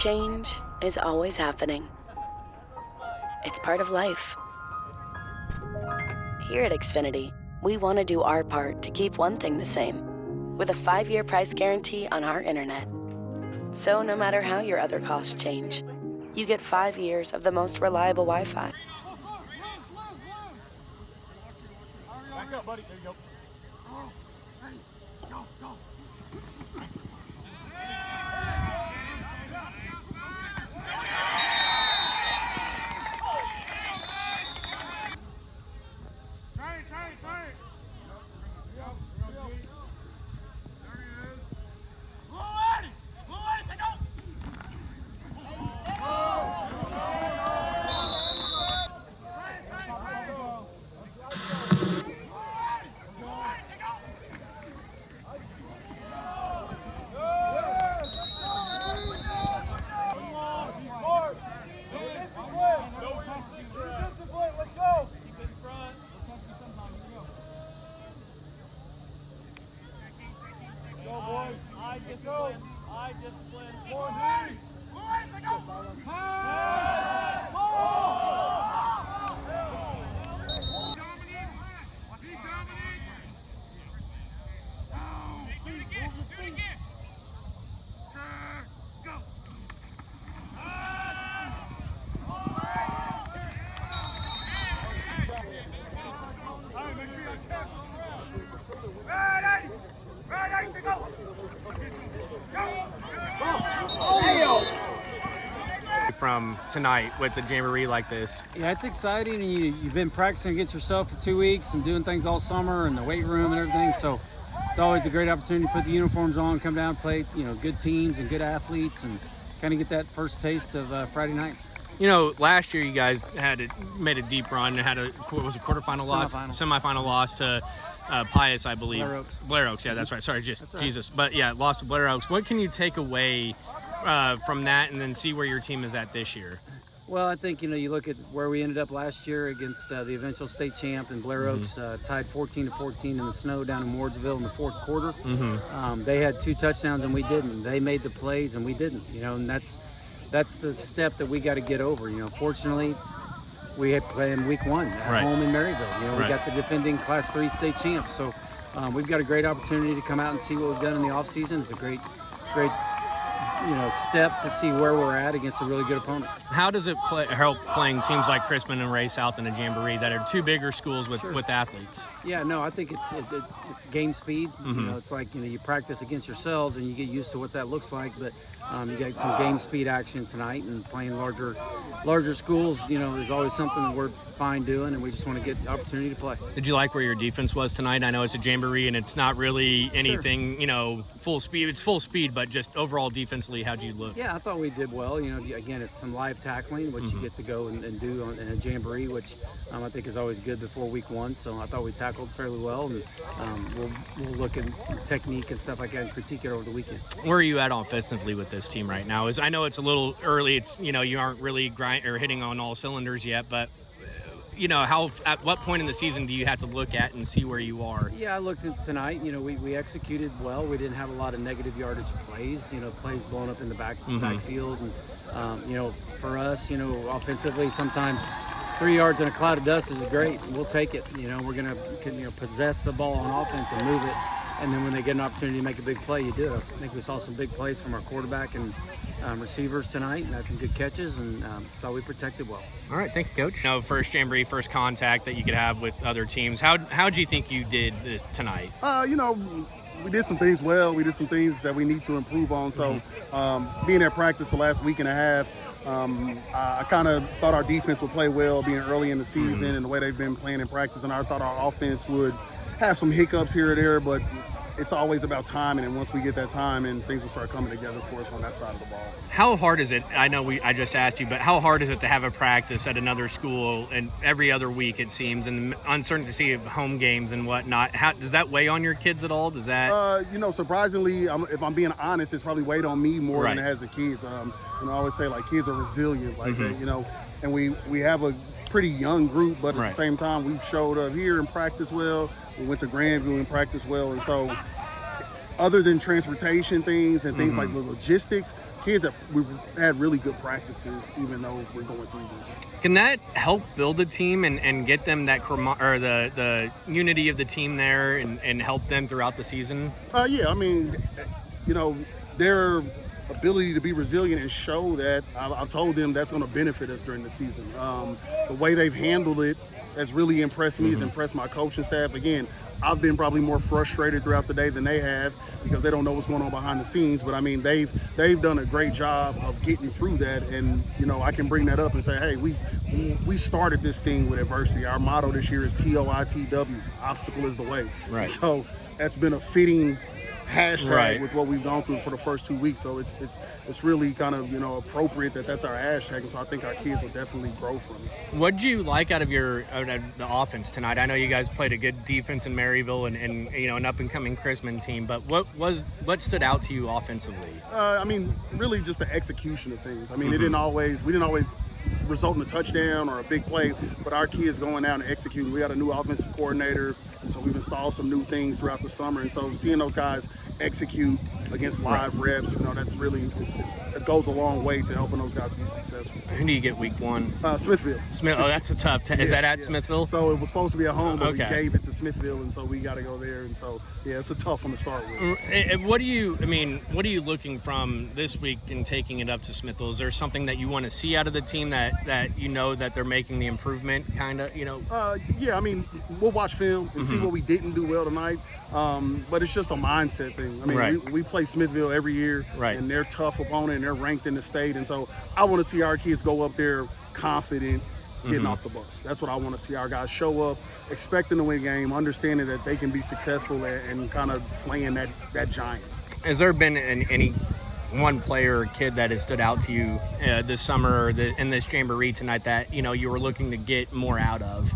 Change is always happening. It's part of life. Here at Xfinity, we want to do our part to keep one thing the same, with a 5-year price guarantee on our internet. So no matter how your other costs change, you get 5 years of the most reliable Wi-Fi. Back up, buddy. There you go. Go, go. Try it. Yep. There he is. Go at it, say go. I discipline. Ready to go. From tonight with the Jamboree like this? Yeah, it's exciting, and you've been practicing against yourself for 2 weeks and doing things all summer in the weight room and everything, so it's always a great opportunity to put the uniforms on, come down, play good teams and good athletes, and kind of get that first taste of Friday nights. Last year you guys made a deep run, had a quarterfinal loss, semifinal loss to Pius, I believe. Blair Oaks, yeah, that's right. Sorry, that's right. Jesus. But yeah, lost to Blair Oaks. What can you take away from that and then see where your team is at this year? Well, I think, you look at where we ended up last year against the eventual state champ in Blair Oaks, tied 14-14 in the snow down in Wardsville in the fourth quarter. They had 2 touchdowns and we didn't. They made the plays and we didn't, and that's the step that we got to get over. Fortunately, we had played in week 1 at home in Maryville. We got the defending Class 3 state champs. So we've got a great opportunity to come out and see what we've done in the offseason. It's a great step to see where we're at against a really good opponent. How does it help playing teams like Chrisman and Ray South and a Jamboree that are 2 bigger schools with athletes? Yeah, no, I think it's game speed. It's like you practice against yourselves and you get used to what that looks like, but you got some game speed action tonight, and playing larger schools, there's always something that we're fine doing, and we just want to get the opportunity to play. Did you like where your defense was tonight? I know it's a Jamboree and it's not really anything, full speed. It's full speed, but just overall defensively, how'd you look? Yeah, I thought we did well. Again, it's some live tackling, which you get to go and do in a Jamboree, which I think is always good before week 1. So I thought we tackled fairly well, and we'll look at technique and stuff like that and critique it over the weekend. Where are you at offensively with this team right now? I know it's a little early. It's you aren't really hitting on all cylinders yet, but at what point in the season do you have to look at and see where you are? Yeah, I looked at tonight. We executed well. We didn't have a lot of negative yardage plays. Plays blown up in the backfield, and for us, offensively, sometimes 3 yards in a cloud of dust is great. We'll take it. We're gonna possess the ball on offense and move it. And then when they get an opportunity to make a big play, you do it. I think we saw some big plays from our quarterback and receivers tonight, and had some good catches, and thought we protected well. All right, thank you, Coach. First Jamboree, first contact that you could have with other teams. How do you think you did this tonight? We did some things well. We did some things that we need to improve on. So being at practice the last week and a half, I kind of thought our defense would play well being early in the season and the way they've been playing in practice, and I thought our offense would have some hiccups here or there, but it's always about timing, and once we get that time, and things will start coming together for us on that side of the ball. How hard is it? I know I just asked you, but how hard is it to have a practice at another school and every other week, it seems, and uncertainty of home games and whatnot? How does that weigh on your kids at all? Does that? Surprisingly, if I'm being honest, it's probably weighed on me more than it has the kids. I always say, kids are resilient like that, and we have a pretty young group, but at the same time, we've showed up here and practiced well. We went to Grandview and practiced well, and so other than transportation things and things like the logistics, we've had really good practices, even though we're going through this. Can that help build a team and get them that or the unity of the team there and help them throughout the season? Yeah, I mean, their ability to be resilient and show that, I've told them that's going to benefit us during the season. The way they've handled it has really impressed me, has impressed my coaching staff. Again, I've been probably more frustrated throughout the day than they have because they don't know what's going on behind the scenes. But I mean, they've done a great job of getting through that, and I can bring that up and say, hey, we started this thing with adversity. Our motto this year is TOITW, obstacle is the way. Right. So that's been a fitting hashtag Right. with what we've gone through for the first 2 weeks. So it's really kind of appropriate that that's our hashtag, and so I think our kids will definitely grow from it. What did you like out of the offense tonight? I know you guys played a good defense in Maryville and an up and coming Chrisman team, but what stood out to you offensively? I mean, really just the execution of things. I mean, we didn't always result in a touchdown or a big play, but our kids going out and executing. We got a new offensive coordinator, and so we've installed some new things throughout the summer. And so seeing those guys execute against live reps, that's really it goes a long way to helping those guys be successful. Who do you get week 1? Smithville. Oh, that's a tough. Is that at Smithville? So it was supposed to be at home, but Okay. we gave it to Smithville, and so we got to go there. And so it's a tough one to start with. What are you looking from this week in taking it up to Smithville? Is there something that you want to see out of the team that that they're making the improvement kind of? Yeah, I mean, we'll watch film and see what we didn't do well tonight. But it's just a mindset thing. I mean, Right. we play Smithville every year, Right. and they're a tough opponent, and they're ranked in the state. And so I want to see our kids go up there confident, getting off the bus. That's what I want to see our guys show up, expecting to win a game, understanding that they can be successful and kind of slaying that giant. Has there been any one player or kid that has stood out to you this summer or in this Jamboree tonight that you were looking to get more out of?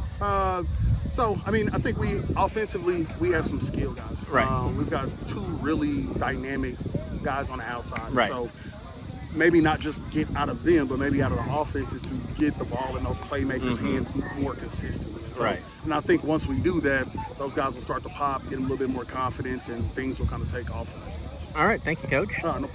So, I mean, I think offensively, we have some skill guys. Right. We've got 2 really dynamic guys on the outside. Right. So maybe not just get out of them, but maybe out of the offenses to get the ball in those playmakers' hands more consistently. So, Right. And I think once we do that, those guys will start to pop, get a little bit more confidence, and things will kind of take off for those guys. All right. Thank you, Coach. No